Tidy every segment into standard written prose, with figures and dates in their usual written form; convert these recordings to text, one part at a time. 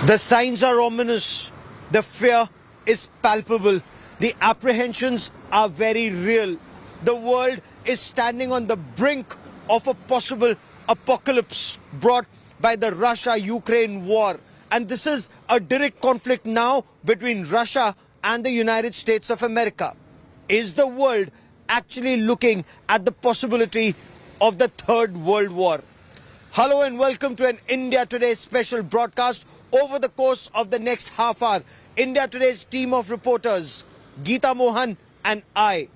The signs are ominous. The fear is palpable. The apprehensions are very real. The world is standing on the brink of a possible apocalypse brought by the Russia-Ukraine war. And this is a direct conflict now between Russia and the United States of America. Is the world actually looking at the possibility of the Third World War? Hello and welcome to an India Today special broadcast. Over the course of the next half hour, India Today's team of reporters, Geeta Mohan and I,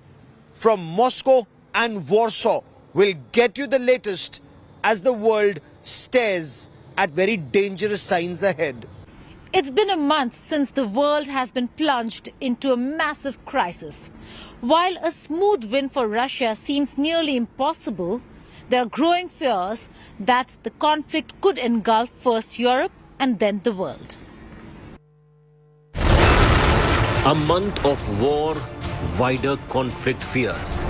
from Moscow and Warsaw, will get you the latest as the world stares at very dangerous signs ahead. It's been a month since the world has been plunged into a massive crisis. While a smooth win for Russia seems nearly impossible, there are growing fears that the conflict could engulf first Europe and then the world. A month of war, wider conflict fears.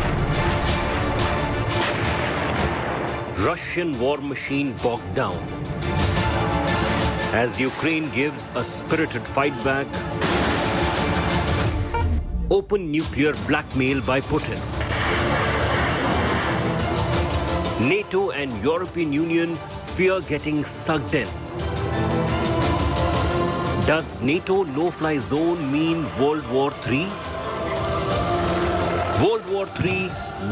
Russian war machine bogged down. As Ukraine gives a spirited fight back, open nuclear blackmail by Putin. NATO and European Union fear getting sucked in. Does NATO no-fly zone mean World War III? World War III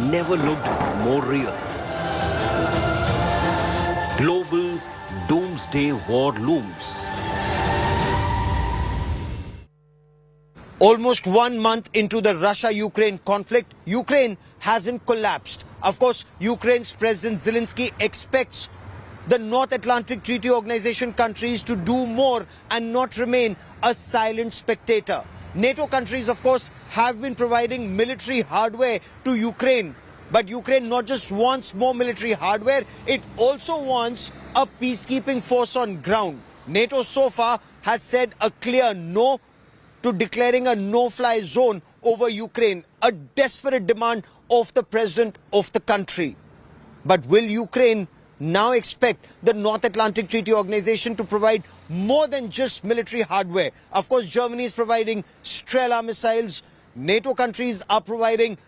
never looked more real. Global doomsday war looms. Almost 1 month into the Russia-Ukraine conflict, Ukraine hasn't collapsed. Of course, Ukraine's President Zelensky expects the North Atlantic Treaty Organization countries to do more and not remain a silent spectator. NATO countries, of course, have been providing military hardware to Ukraine. But Ukraine not just wants more military hardware, it also wants a peacekeeping force on ground. NATO so far has said a clear no to declaring a no-fly zone over Ukraine, a desperate demand of the president of the country. But will Ukraine now expect the North Atlantic Treaty Organization to provide more than just military hardware? Of course, Germany is providing Strela missiles. NATO countries are providing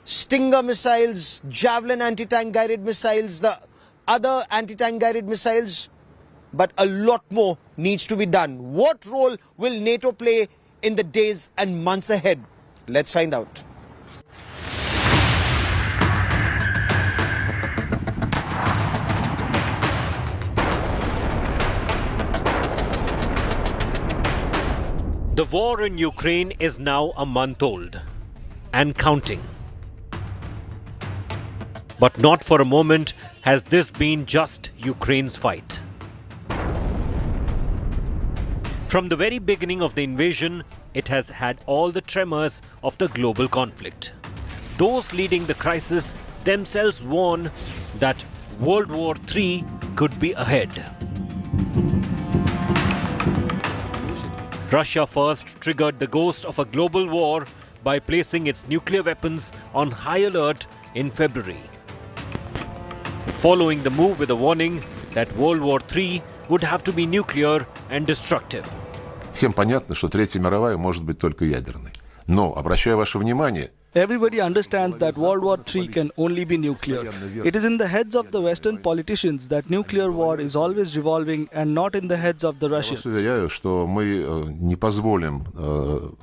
Stinger missiles, Javelin anti-tank guided missiles, the other anti-tank guided missiles. But a lot more needs to be done. What role will NATO play in the days and months ahead? Let's find out. The war in Ukraine is now a month old and counting. But not for a moment has this been just Ukraine's fight. From the very beginning of the invasion, it has had all the tremors of the global conflict. Those leading the crisis themselves warn that World War III could be ahead. Russia first triggered the ghost of a global war by placing its nuclear weapons on high alert in February, following the move with a warning that World War III would have to be nuclear and destructive. Всем понятно, что Третья мировая может быть только ядерной. Но, обращаю ваше внимание, everybody understands that World War III can only be nuclear. It is in the heads of the Western politicians that nuclear war is always revolving and not in the heads of the Russians. уверяю, что мы не позволим.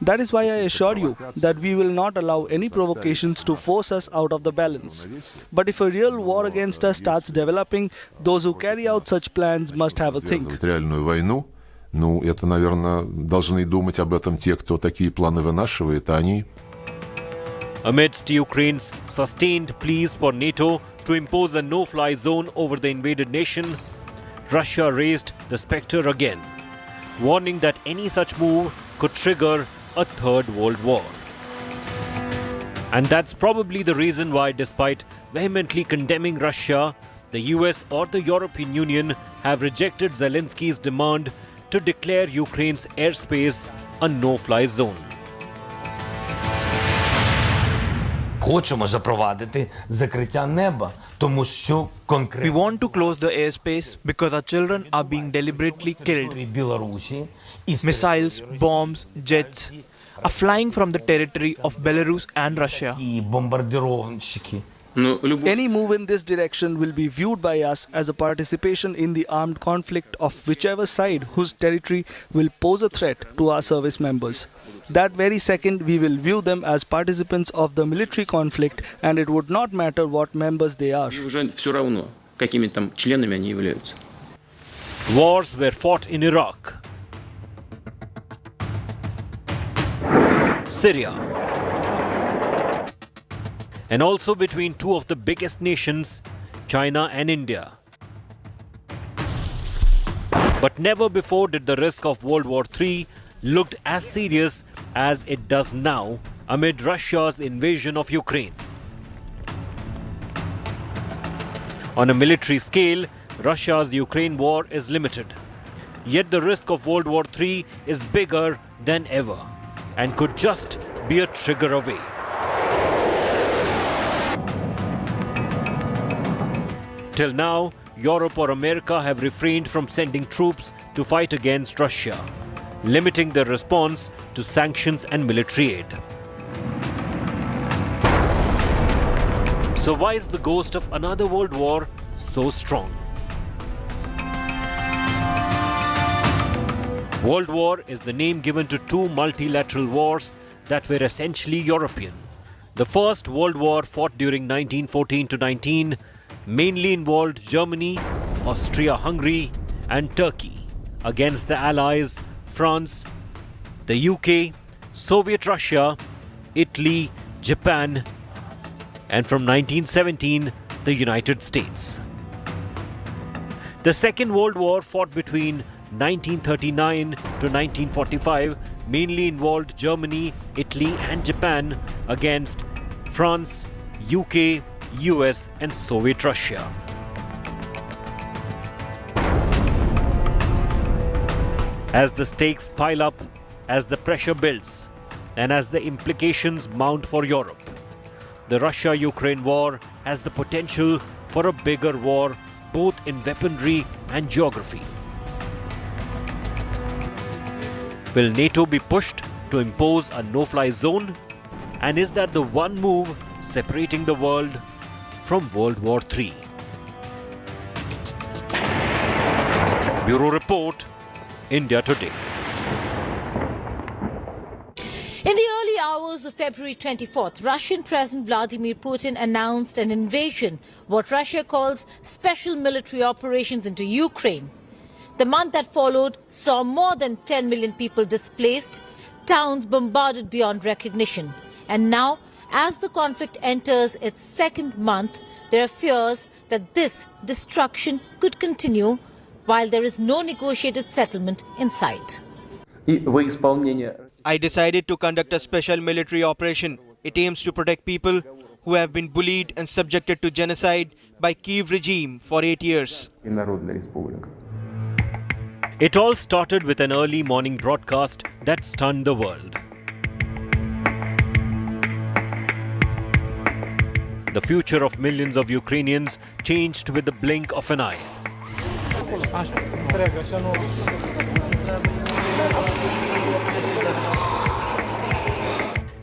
That is why I assure you that we will not allow any provocations to force us out of the balance. But if a real war against us starts developing, those who carry out such plans must have a think. Реальную войну, ну, это, наверное, должны думать об этом те, кто такие планы вынашивает, а они... Amidst Ukraine's sustained pleas for NATO to impose a no-fly zone over the invaded nation, Russia raised the spectre again, warning that any such move could trigger a third world war. And that's probably the reason why, despite vehemently condemning Russia, the US or the European Union have rejected Zelensky's demand to declare Ukraine's airspace a no-fly zone. Хочемо запровадити закриття неба, тому що We конкретно want to close the airspace because our children are being deliberately killed. Білорусі і Missiles, bombs, jets are flying from the territory of Belarus and Russia. і бомбардировщики. Any move in this direction will be viewed by us as a participation in the armed conflict of whichever side whose territory will pose a threat to our service members. That very second, we will view them as participants of the military conflict, and it would not matter what members they are. И уже все равно, какими там членами они являются. Wars were fought in Iraq, Syria, and also between two of the biggest nations, China and India. But never before did the risk of World War III looked as serious as it does now amid Russia's invasion of Ukraine. On a military scale, Russia's Ukraine war is limited. Yet the risk of World War III is bigger than ever and could just be a trigger away. Till now, Europe or America have refrained from sending troops to fight against Russia, limiting their response to sanctions and military aid. So why is the ghost of another world war so strong? World War is the name given to two multilateral wars that were essentially European. The First World War, fought during 1914 to 19, mainly involved Germany, Austria-Hungary and Turkey against the Allies, France, the UK, Soviet Russia, Italy, Japan, and from 1917, the United States. The Second World War, fought between 1939 to 1945, mainly involved Germany, Italy and Japan against France, UK, US and Soviet Russia. As the stakes pile up, as the pressure builds, and as the implications mount for Europe, the Russia-Ukraine war has the potential for a bigger war, both in weaponry and geography. Will NATO be pushed to impose a no-fly zone? And is that the one move separating the world from World War III? Bureau Report, India Today. In the early hours of February 24th, Russian President Vladimir Putin announced an invasion, what Russia calls special military operations into Ukraine. The month that followed saw more than 10 million people displaced, towns bombarded beyond recognition. And now, as the conflict enters its second month, there are fears that this destruction could continue while there is no negotiated settlement in sight. I decided to conduct a special military operation. It aims to protect people who have been bullied and subjected to genocide by Kyiv regime for 8 years. It all started with an early morning broadcast that stunned the world. The future of millions of Ukrainians changed with the blink of an eye.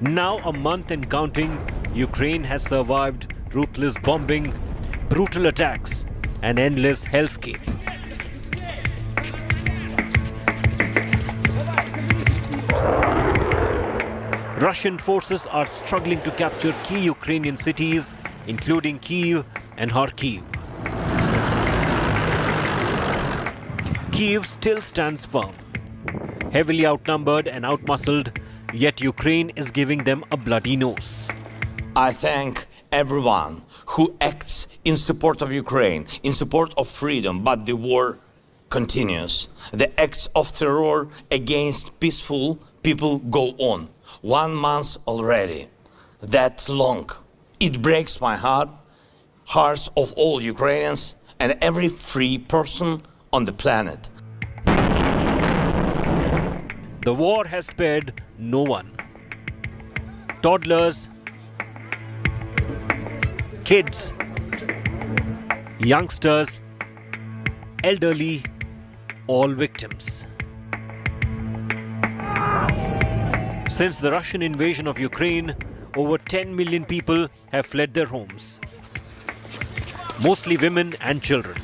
Now, a month and counting, Ukraine has survived ruthless bombing, brutal attacks, and endless hellscape. Russian forces are struggling to capture key Ukrainian cities, including Kyiv and Kharkiv. Kyiv still stands firm. Heavily outnumbered and outmuscled, yet Ukraine is giving them a bloody nose. I thank everyone who acts in support of Ukraine, in support of freedom, but the war continues. The acts of terror against peaceful people go on. 1 month already. That long. It breaks my hearts of all Ukrainians and every free person on the planet. The war has spared no one. Toddlers, Kids, youngsters, elderly, all victims. Since the Russian invasion of Ukraine, over 10 million people have fled their homes, mostly women and children.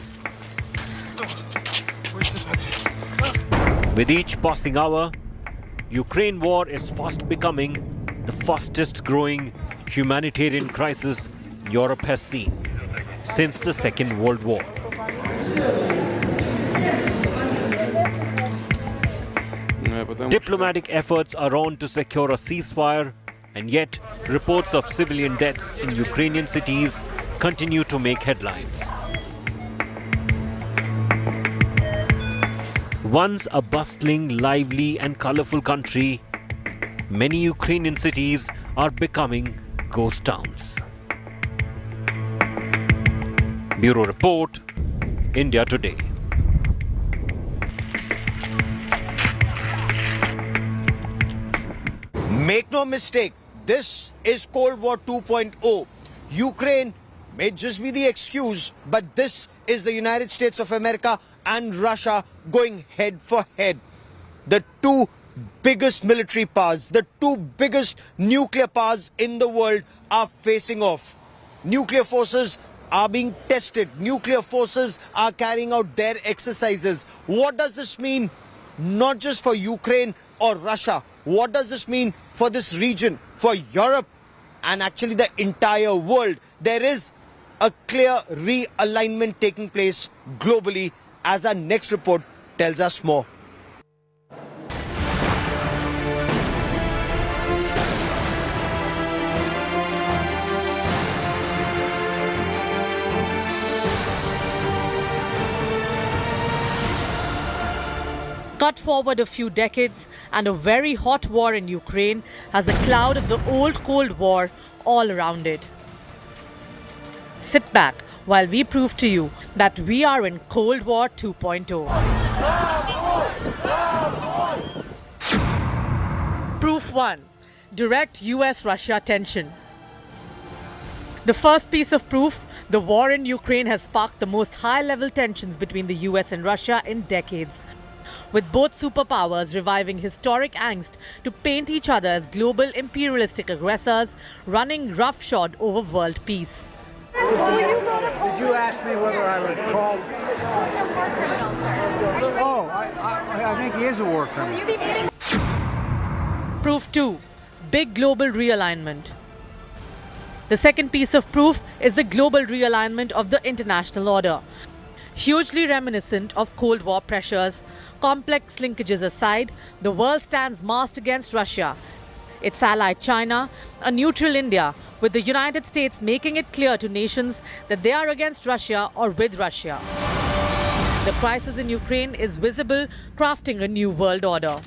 With each passing hour, Ukraine war is fast becoming the fastest growing humanitarian crisis Europe has seen since the Second World War. Diplomatic efforts are on to secure a ceasefire, and yet reports of civilian deaths in Ukrainian cities continue to make headlines. Once a bustling, lively and colorful country, many Ukrainian cities are becoming ghost towns. Bureau Report, India Today. Make no mistake, this is Cold War 2.0. Ukraine may just be the excuse, but this is the United States of America and Russia going head for head. The two biggest military powers, the two biggest nuclear powers in the world are facing off. Nuclear forces are being tested. Nuclear forces are carrying out their exercises. What does this mean? Not just for Ukraine or Russia. What does this mean for this region, for Europe, and actually the entire world? There is a clear realignment taking place globally, as our next report tells us more. Cut forward a few decades, and a very hot war in Ukraine has a cloud of the old Cold War all around it. Sit back while we prove to you that we are in Cold War 2.0. Proof 1. Direct US-Russia tension. The first piece of proof: the war in Ukraine has sparked the most high-level tensions between the US and Russia in decades, with both superpowers reviving historic angst to paint each other as global imperialistic aggressors running roughshod over world peace. Did you ask me whether I was called? Oh, I think he is a war criminal. Proof 2. Big global realignment. The second piece of proof is the global realignment of the international order. Hugely reminiscent of Cold War pressures, complex linkages aside, the world stands massed against Russia, its ally China, a neutral India, with the United States making it clear to nations that they are against Russia or with Russia. The crisis in Ukraine is visible, crafting a new world order.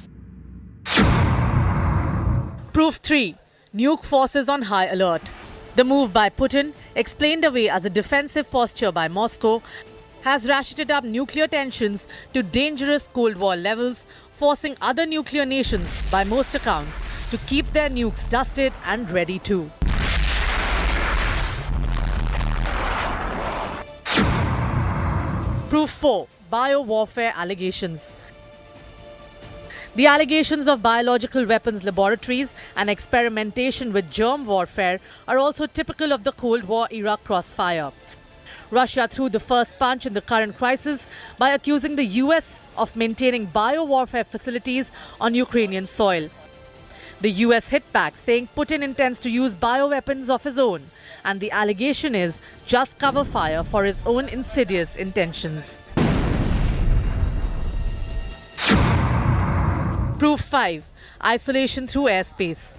Proof 3. Nuke forces on high alert. The move by Putin, explained away as a defensive posture by Moscow, has ratcheted up nuclear tensions to dangerous Cold War levels, forcing other nuclear nations, by most accounts, to keep their nukes dusted and ready too. Proof 4. Biowarfare allegations. The allegations of biological weapons laboratories and experimentation with germ warfare are also typical of the Cold War era crossfire. Russia threw the first punch in the current crisis by accusing the US of maintaining biowarfare facilities on Ukrainian soil. The US hit back, saying Putin intends to use bioweapons of his own, and the allegation is just cover fire for his own insidious intentions. Proof 5. Isolation through airspace.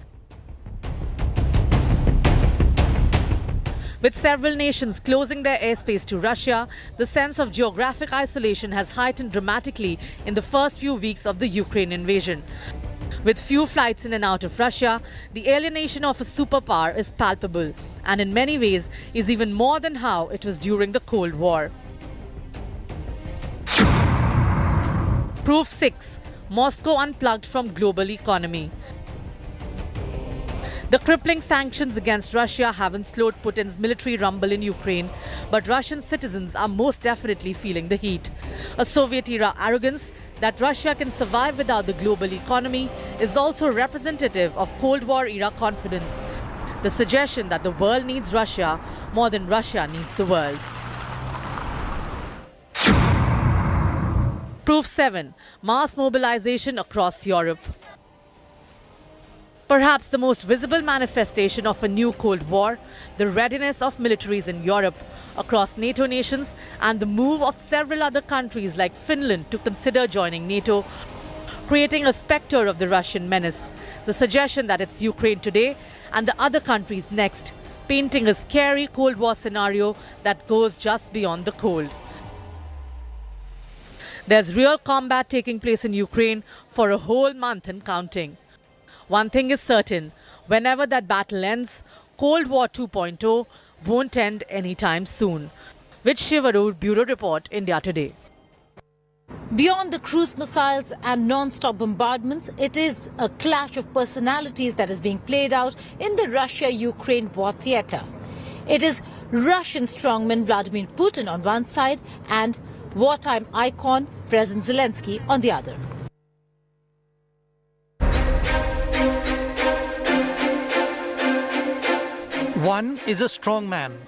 With several nations closing their airspace to Russia, the sense of geographic isolation has heightened dramatically in the first few weeks of the Ukraine invasion. With few flights in and out of Russia, the alienation of a superpower is palpable, and in many ways is even more than how it was during the Cold War. Proof 6. Moscow unplugged from global economy. The crippling sanctions against Russia haven't slowed Putin's military rumble in Ukraine, but Russian citizens are most definitely feeling the heat. A Soviet-era arrogance that Russia can survive without the global economy is also representative of Cold War-era confidence. The suggestion that the world needs Russia more than Russia needs the world. Proof 7. Mass mobilization across Europe. Perhaps the most visible manifestation of a new Cold War, the readiness of militaries in Europe across NATO nations and the move of several other countries like Finland to consider joining NATO, creating a spectre of the Russian menace. The suggestion that it's Ukraine today and the other countries next, painting a scary Cold War scenario that goes just beyond the cold. There's real combat taking place in Ukraine for a whole month and counting. One thing is certain, whenever that battle ends, Cold War 2.0 won't end anytime soon. With Shivaru, Bureau Report, India Today. Beyond the cruise missiles and non-stop bombardments, it is a clash of personalities that is being played out in the Russia-Ukraine war theatre. It is Russian strongman Vladimir Putin on one side and wartime icon President Zelensky on the other. One is a strong man.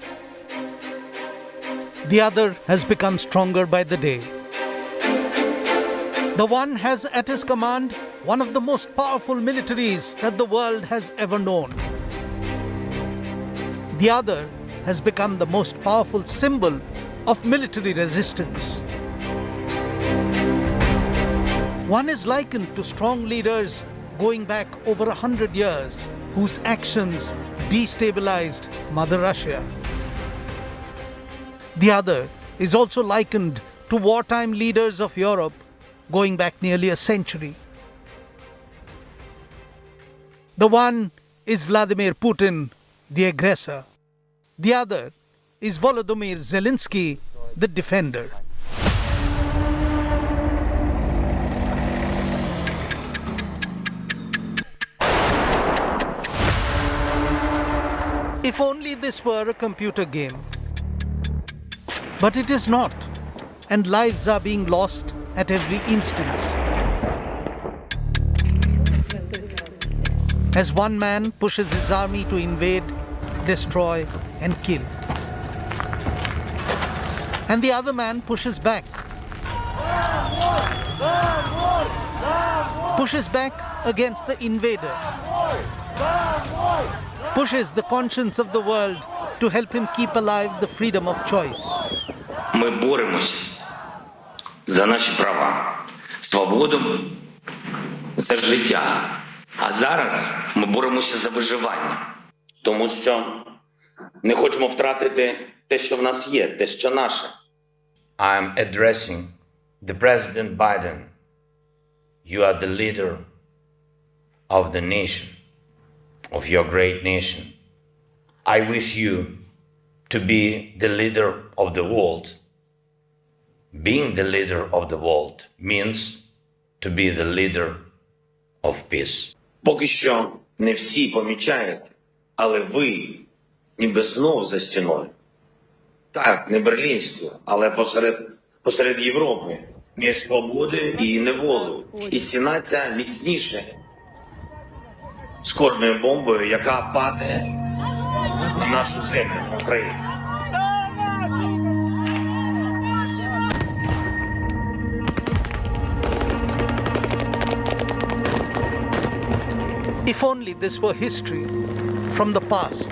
The other has become stronger by the day. The one has at his command one of the most powerful militaries that the world has ever known. The other has become the most powerful symbol of military resistance. One is likened to strong leaders going back over 100 years, whose actions destabilized Mother Russia. The other is also likened to wartime leaders of Europe going back nearly a century. The one is Vladimir Putin, the aggressor. The other is Volodymyr Zelensky, the defender. If only this were a computer game. But it is not, and lives are being lost at every instance. As one man pushes his army to invade, destroy, and kill. And the other man pushes back. Pushes back against the invader. Pushes the conscience of the world to help him keep alive the freedom of choice. Ми боремося за наші права, свободу, за життя. А зараз ми боремося за виживання. Тому що не хочемо втратити те, що в нас є, те, що наше. I am addressing the President Biden. You are the leader of the nation, of your great nation. I wish you to be the leader of the world. Being the leader of the world means to be the leader of peace. Поки що не всі помічаєте, але ви ніби знов за стіною. Так, не берлінською, але посеред Європи, між свободою і неволею. І стіна ця міцніше з кожною бомбою, яка падає на нашу землю, на Україну. If only this were history from the past.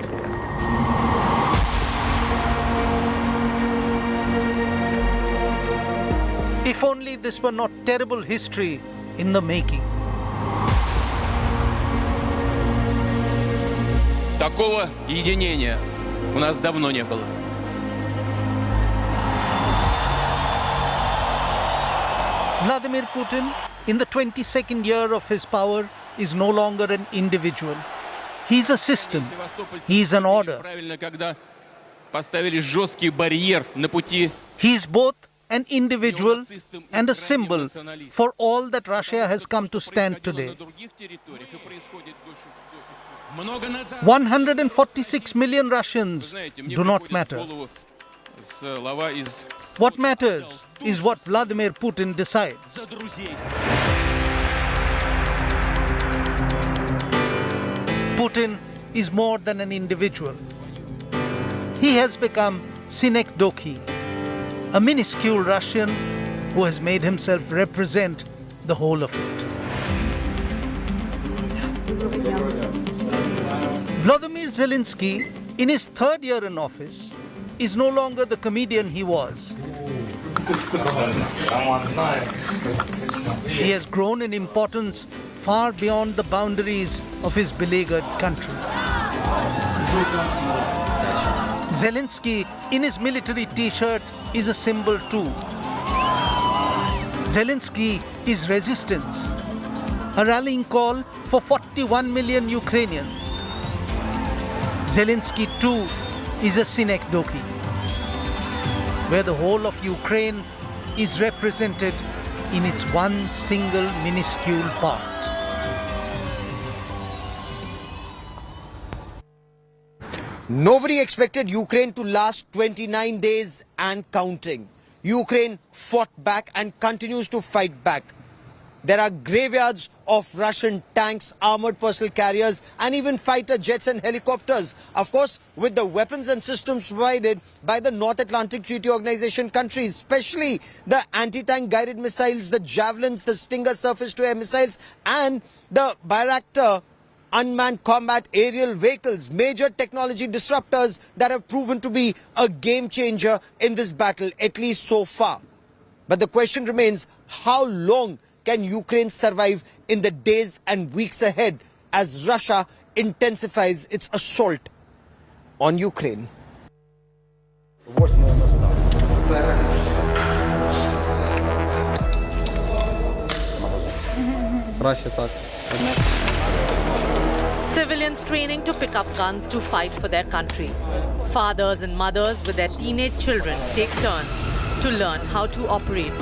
If only this were not terrible history in the making. Такого единения у нас давно не было. Vladimir Putin, in the 22nd year of his power, is no longer an individual. He's a system. He's an order. Правильно, когда поставили жесткий барьер на пути. He's both an individual and a symbol for all that Russia has come to stand today. 146 million Russians do not matter. What matters is what Vladimir Putin decides. Putin is more than an individual. He has become synecdoche, a minuscule Russian who has made himself represent the whole of it. Vladimir Zelensky, in his third year in office, is no longer the comedian he was. He has grown in importance far beyond the boundaries of his beleaguered country. Zelensky, in his military t-shirt, is a symbol too. Zelensky is resistance, a rallying call for 41 million Ukrainians. Zelensky too is a synecdoche, where the whole of Ukraine is represented in its one single minuscule part. Nobody expected Ukraine to last 29 days and counting. Ukraine fought back and continues to fight back. There are graveyards of Russian tanks, armored personnel carriers, and even fighter jets and helicopters. Of course, with the weapons and systems provided by the North Atlantic Treaty Organization countries, especially the anti-tank guided missiles, the Javelins, the Stinger surface-to-air missiles, and the Bayraktar unmanned combat aerial vehicles, major technology disruptors that have proven to be a game changer in this battle, at least so far. But the question remains, how long can Ukraine survive in the days and weeks ahead as Russia intensifies its assault on Ukraine? Civilians training to pick up guns to fight for their country. Fathers and mothers with their teenage children take turns to learn how to operate.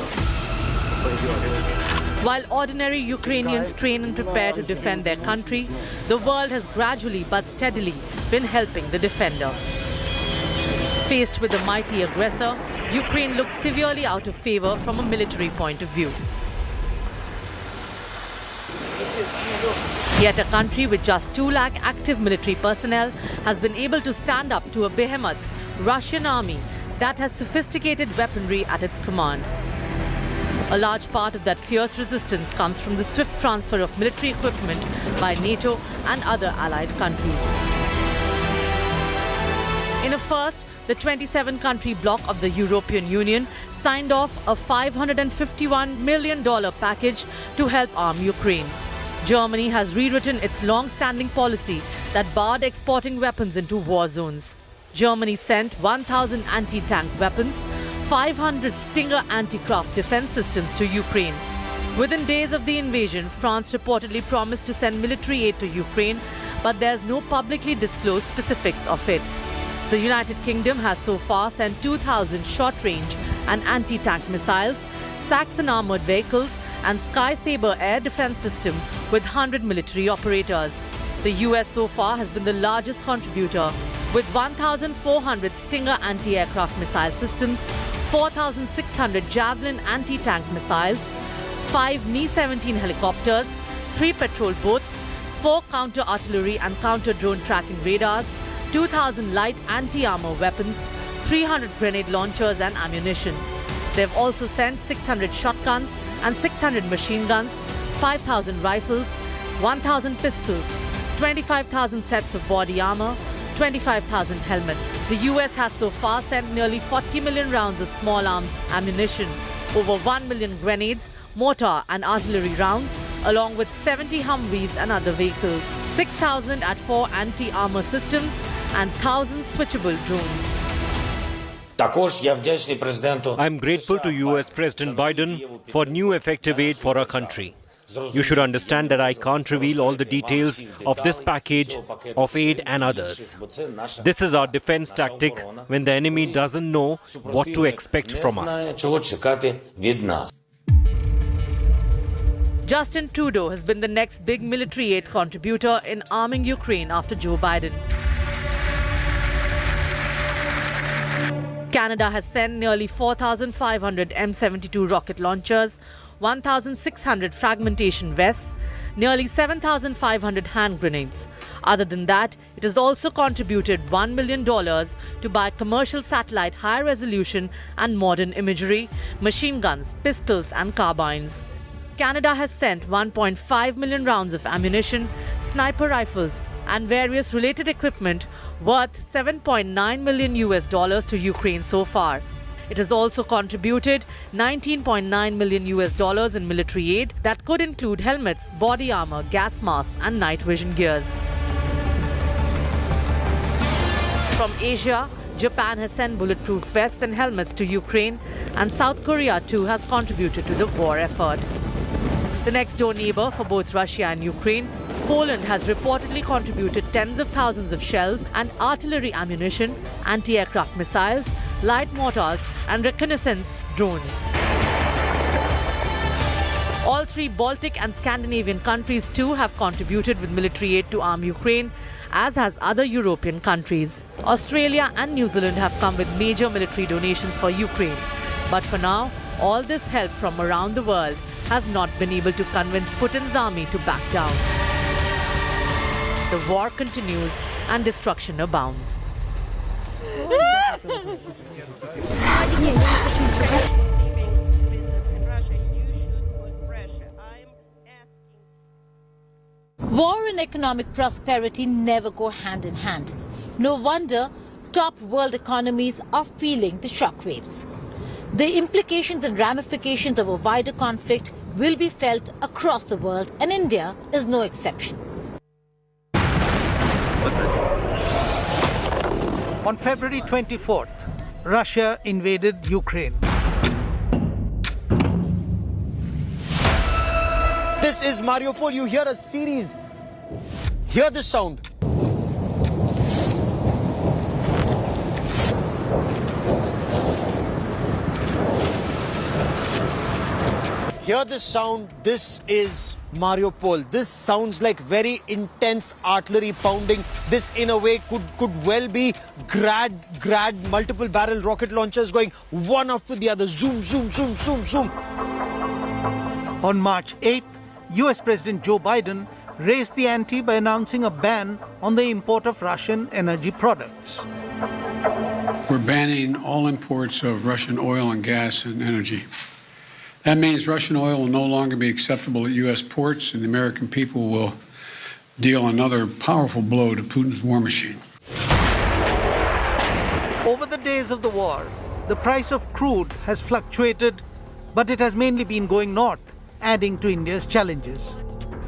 While ordinary Ukrainians train and prepare to defend their country, the world has gradually but steadily been helping the defender. Faced with the mighty aggressor, Ukraine looks severely out of favor from a military point of view. Yet a country with just 2 lakh active military personnel has been able to stand up to a behemoth Russian army that has sophisticated weaponry at its command. A large part of that fierce resistance comes from the swift transfer of military equipment by NATO and other allied countries. In a first, the 27-country bloc of the European Union signed off a $551 million package to help arm Ukraine. Germany has rewritten its long-standing policy that barred exporting weapons into war zones. Germany sent 1,000 anti-tank weapons, 500 Stinger anti-craft defense systems to Ukraine. Within days of the invasion, France reportedly promised to send military aid to Ukraine, but there's no publicly disclosed specifics of it. The United Kingdom has so far sent 2,000 short-range and anti-tank missiles, Saxon armored vehicles, and Sky Sabre air defense system with 100 military operators. The US so far has been the largest contributor, with 1,400 Stinger anti-aircraft missile systems, 4,600 Javelin anti-tank missiles, 5 Mi-17 helicopters, 3 patrol boats, 4 counter-artillery and counter-drone tracking radars, 2,000 light anti-armor weapons, 300 grenade launchers and ammunition. They've also sent 600 shotguns and 600 machine guns, 5,000 rifles, 1,000 pistols, 25,000 sets of body armor, 25,000 helmets. The US has so far sent nearly 40 million rounds of small arms ammunition, over 1 million grenades, mortar and artillery rounds, along with 70 Humvees and other vehicles, 6,000 at 4 anti-armor systems and 1,000 switchable drones. I'm grateful to US President Biden for new effective aid for our country. You should understand that I can't reveal all the details of this package of aid and others. This is our defense tactic when the enemy doesn't know what to expect from us. Justin Trudeau has been the next big military aid contributor in arming Ukraine after Joe Biden. Canada has sent nearly 4,500 M72 rocket launchers, 1,600 fragmentation vests, nearly 7,500 hand grenades. Other than that, it has also contributed $1 million to buy commercial satellite high-resolution and modern imagery, machine guns, pistols and carbines. Canada has sent 1.5 million rounds of ammunition, sniper rifles and various related equipment worth $7.9 million to Ukraine so far. It has also contributed $19.9 million in military aid that could include helmets, body armor, gas masks and night vision gears. From Asia, Japan has sent bulletproof vests and helmets to Ukraine, and South Korea too has contributed to the war effort. The next door neighbor for both Russia and Ukraine, Poland has reportedly contributed tens of thousands of shells and artillery ammunition, anti-aircraft missiles, light mortars and reconnaissance drones. All three Baltic and Scandinavian countries too have contributed with military aid to arm Ukraine, as has other European countries. Australia and New Zealand have come with major military donations for Ukraine. But for now, all this help from around the world has not been able to convince Putin's army to back down. The war continues and destruction abounds. War and economic prosperity never go hand in hand. No wonder top world economies are feeling the shockwaves. The implications and ramifications of a wider conflict will be felt across the world, and India is no exception. On February 24th, Russia invaded Ukraine. This is Mariupol. You hear a series. Hear this sound. Hear this sound. This is Mariupol. This sounds like very intense artillery pounding. This in a way could well be Grad multiple barrel rocket launchers going one after the other. Zoom, zoom, zoom, zoom, zoom. On March 8th, US President Joe Biden raised the ante by announcing a ban on the import of Russian energy products. We're banning all imports of Russian oil and gas and energy. That means Russian oil will no longer be acceptable at U.S. ports, and the American people will deal another powerful blow to Putin's war machine. Over the days of the war, the price of crude has fluctuated, but it has mainly been going north, adding to India's challenges.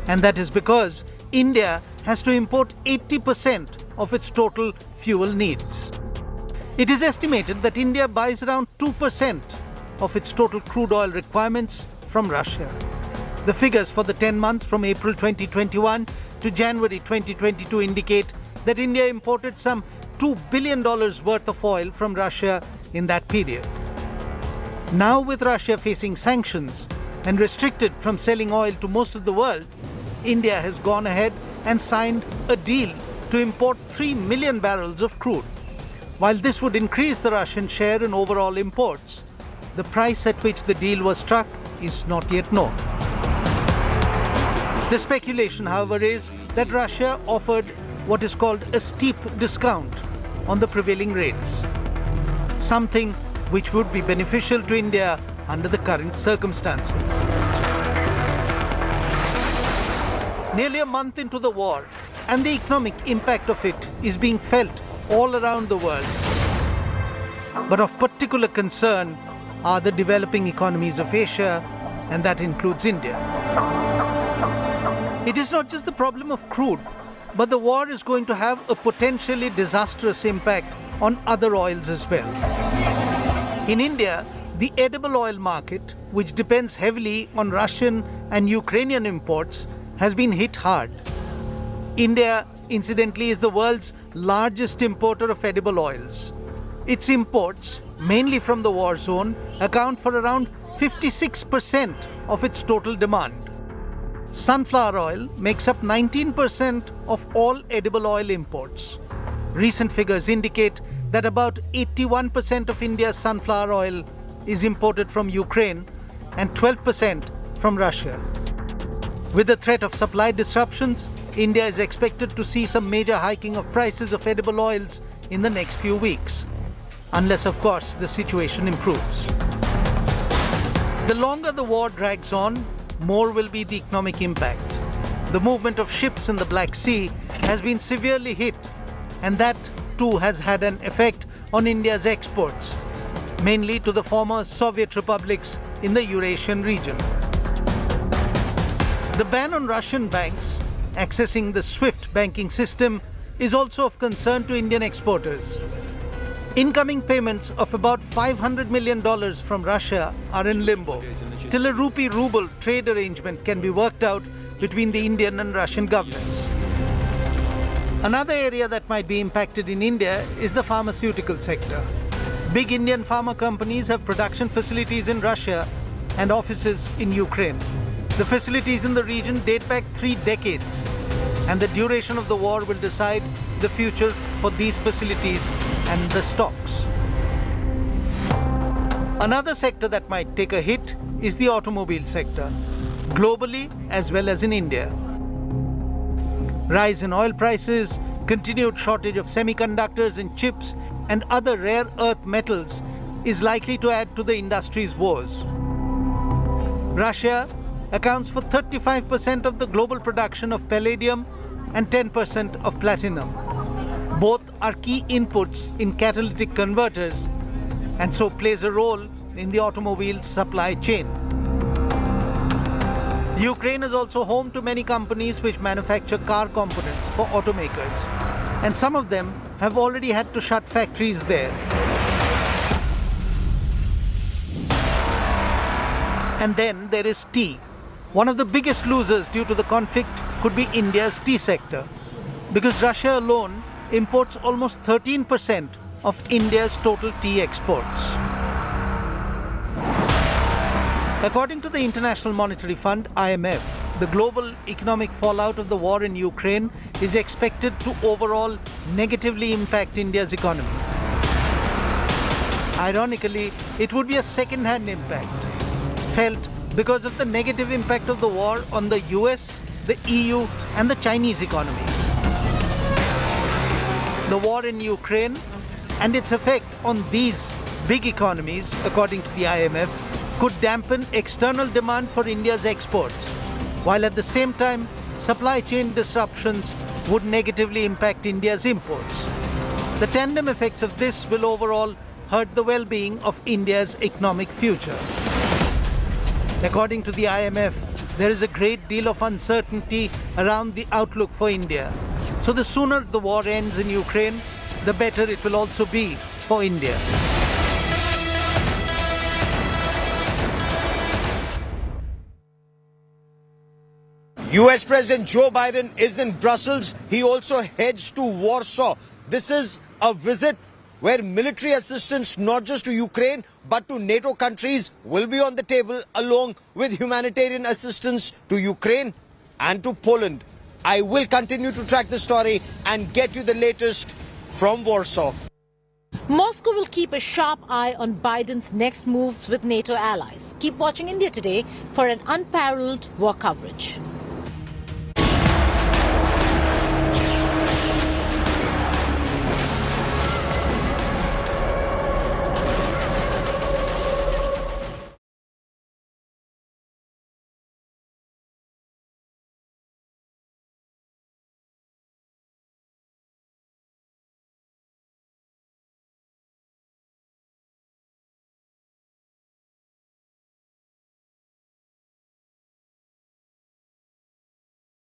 And that is because India has to import 80% of its total fuel needs. It is estimated that India buys around 2% of its total crude oil requirements from Russia. The figures for the 10 months from April 2021 to January 2022 indicate that India imported some $2 billion worth of oil from Russia in that period. Now, with Russia facing sanctions and restricted from selling oil to most of the world, India has gone ahead and signed a deal to import 3 million barrels of crude. While this would increase the Russian share in overall imports, the price at which the deal was struck is not yet known. The speculation, however, is that Russia offered what is called a steep discount on the prevailing rates, something which would be beneficial to India under the current circumstances. Nearly a month into the war, and the economic impact of it is being felt all around the world. But of particular concern are the developing economies of Asia, and that includes India. It is not just the problem of crude, but the war is going to have a potentially disastrous impact on other oils as well. In India, the edible oil market, which depends heavily on Russian and Ukrainian imports, has been hit hard. India, incidentally, is the world's largest importer of edible oils. Its imports, mainly from the war zone, account for around 56% of its total demand. Sunflower oil makes up 19% of all edible oil imports. Recent figures indicate that about 81% of India's sunflower oil is imported from Ukraine and 12% from Russia. With the threat of supply disruptions, India is expected to see some major hiking of prices of edible oils in the next few weeks, unless, of course, the situation improves. The longer the war drags on, more will be the economic impact. The movement of ships in the Black Sea has been severely hit, and that too has had an effect on India's exports, mainly to the former Soviet republics in the Eurasian region. The ban on Russian banks accessing the SWIFT banking system is also of concern to Indian exporters. Incoming payments of about $500 million from Russia are in limbo, till a rupee-ruble trade arrangement can be worked out between the Indian and Russian governments. Another area that might be impacted in India is the pharmaceutical sector. Big Indian pharma companies have production facilities in Russia and offices in Ukraine. The facilities in the region date back 3 decades, and the duration of the war will decide the future for these facilities and the stocks. Another sector that might take a hit is the automobile sector, globally as well as in India. Rise in oil prices, continued shortage of semiconductors and chips and other rare earth metals is likely to add to the industry's woes. Russia accounts for 35% of the global production of palladium and 10% of platinum. Both are key inputs in catalytic converters and so plays a role in the automobile supply chain. Ukraine is also home to many companies which manufacture car components for automakers, and some of them have already had to shut factories there. And then there is tea. One of the biggest losers due to the conflict could be India's tea sector, because Russia alone imports almost 13% of India's total tea exports. According to the International Monetary Fund, IMF, the global economic fallout of the war in Ukraine is expected to overall negatively impact India's economy. Ironically, it would be a second-hand impact, felt because of the negative impact of the war on the US, the EU, and the Chinese economies. The war in Ukraine and its effect on these big economies, according to the IMF, could dampen external demand for India's exports, while at the same time, supply chain disruptions would negatively impact India's imports. The tandem effects of this will overall hurt the well-being of India's economic future. According to the IMF, there is a great deal of uncertainty around the outlook for India. So the sooner the war ends in Ukraine, the better it will also be for India. US President Joe Biden is in Brussels. He also heads to Warsaw. This is a visit where military assistance not just to Ukraine but to NATO countries will be on the table, along with humanitarian assistance to Ukraine and to Poland. I will continue to track the story and get you the latest from Warsaw. Moscow will keep a sharp eye on Biden's next moves with NATO allies. Keep watching India Today for an unparalleled war coverage.